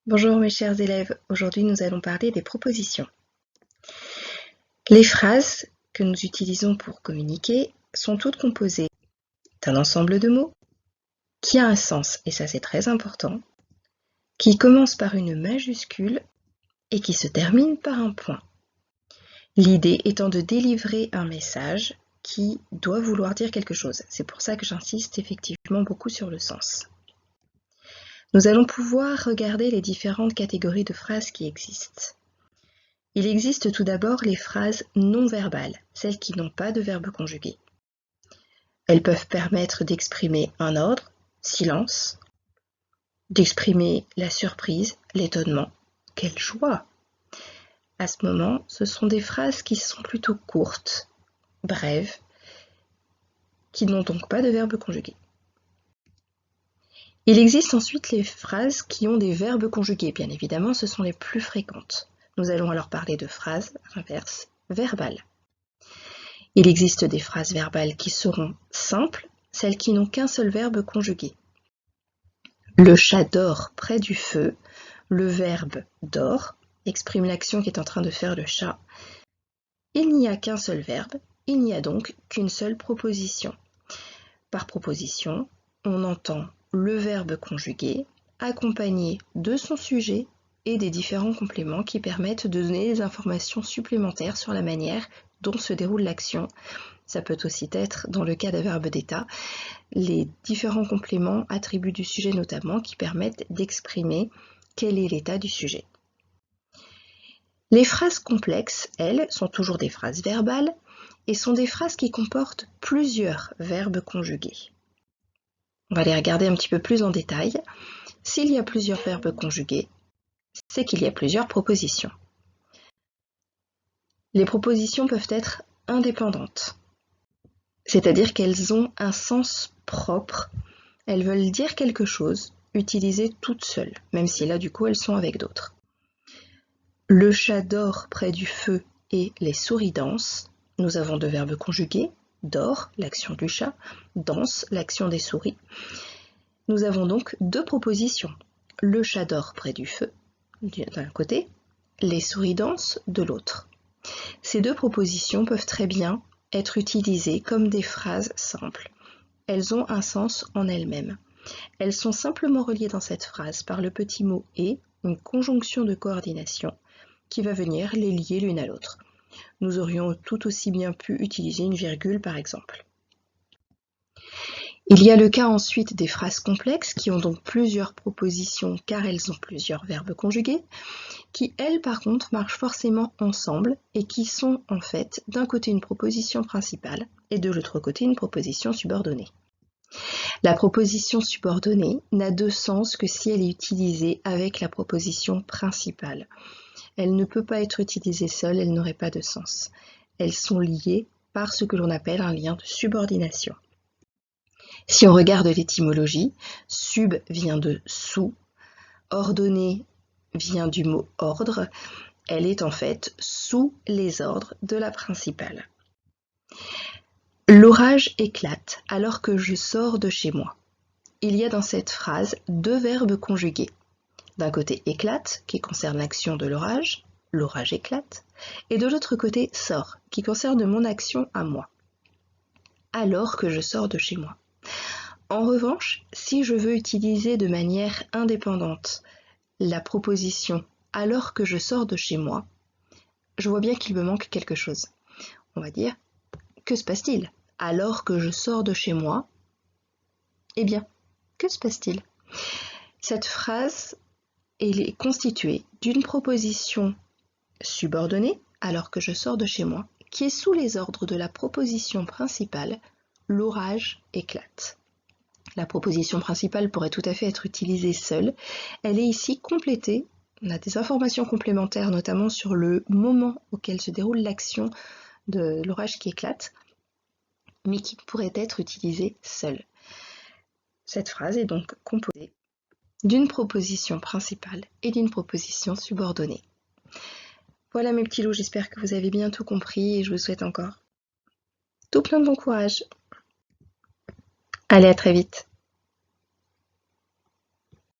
Bonjour mes chers élèves, aujourd'hui nous allons parler des propositions. Les phrases que nous utilisons pour communiquer sont toutes composées d'un ensemble de mots qui a un sens, et ça c'est très important, qui commence par une majuscule et qui se termine par un point. L'idée étant de délivrer un message qui doit vouloir dire quelque chose. C'est pour ça que j'insiste effectivement beaucoup sur le sens. Nous allons pouvoir regarder les différentes catégories de phrases qui existent. Il existe tout d'abord les phrases non verbales, celles qui n'ont pas de verbe conjugué. Elles peuvent permettre d'exprimer un ordre, silence, d'exprimer la surprise, l'étonnement. Quelle joie! À ce moment, ce sont des phrases qui sont plutôt courtes, brèves, qui n'ont donc pas de verbe conjugué. Il existe ensuite les phrases qui ont des verbes conjugués. Bien évidemment, ce sont les plus fréquentes. Nous allons alors parler de phrases inverses verbales. Il existe des phrases verbales qui seront simples, celles qui n'ont qu'un seul verbe conjugué. Le chat dort près du feu. Le verbe dort exprime l'action qu'est en train de faire le chat. Il n'y a qu'un seul verbe, il n'y a donc qu'une seule proposition. Par proposition, on entend le verbe conjugué accompagné de son sujet et des différents compléments qui permettent de donner des informations supplémentaires sur la manière dont se déroule l'action. Ça peut aussi être, dans le cas d'un verbe d'état, les différents compléments, attributs du sujet notamment, qui permettent d'exprimer quel est l'état du sujet. Les phrases complexes, elles, sont toujours des phrases verbales et sont des phrases qui comportent plusieurs verbes conjugués. On va les regarder un petit peu plus en détail. S'il y a plusieurs verbes conjugués, c'est qu'il y a plusieurs propositions. Les propositions peuvent être indépendantes, c'est-à-dire qu'elles ont un sens propre, elles veulent dire quelque chose, utilisées toutes seules, même si là du coup elles sont avec d'autres. Le chat dort près du feu et les souris dansent. Nous avons deux verbes conjugués, dort, l'action du chat, danse, l'action des souris. Nous avons donc deux propositions. Le chat dort près du feu, d'un côté, les souris dansent de l'autre. Ces deux propositions peuvent très bien être utilisées comme des phrases simples. Elles ont un sens en elles-mêmes. Elles sont simplement reliées dans cette phrase par le petit mot « et », une conjonction de coordination qui va venir les lier l'une à l'autre. Nous aurions tout aussi bien pu utiliser une virgule par exemple. Il y a le cas ensuite des phrases complexes qui ont donc plusieurs propositions car elles ont plusieurs verbes conjugués, qui elles par contre marchent forcément ensemble et qui sont en fait d'un côté une proposition principale et de l'autre côté une proposition subordonnée. La proposition subordonnée n'a de sens que si elle est utilisée avec la proposition principale. Elle ne peut pas être utilisée seule, elle n'aurait pas de sens. Elles sont liées par ce que l'on appelle un lien de subordination. Si on regarde l'étymologie, sub vient de sous, ordonnée vient du mot ordre, elle est en fait sous les ordres de la principale. L'orage éclate alors que je sors de chez moi. Il y a dans cette phrase deux verbes conjugués. D'un côté éclate, qui concerne l'action de l'orage éclate, et de l'autre côté sort, qui concerne mon action à moi. Alors que je sors de chez moi. En revanche, si je veux utiliser de manière indépendante la proposition « alors que je sors de chez moi », je vois bien qu'il me manque quelque chose. On va dire « que se passe-t-il » ? Alors que je sors de chez moi, eh bien, que se passe-t-il ? Cette phrase est constituée d'une proposition subordonnée, alors que je sors de chez moi, qui est sous les ordres de la proposition principale « l'orage éclate ». La proposition principale pourrait tout à fait être utilisée seule. Elle est ici complétée. On a des informations complémentaires, notamment sur le moment auquel se déroule l'action de l'orage qui éclate, mais qui pourrait être utilisée seule. Cette phrase est donc composée d'une proposition principale et d'une proposition subordonnée. Voilà mes petits loups, j'espère que vous avez bien tout compris et je vous souhaite encore tout plein de bon courage. Allez, à très vite.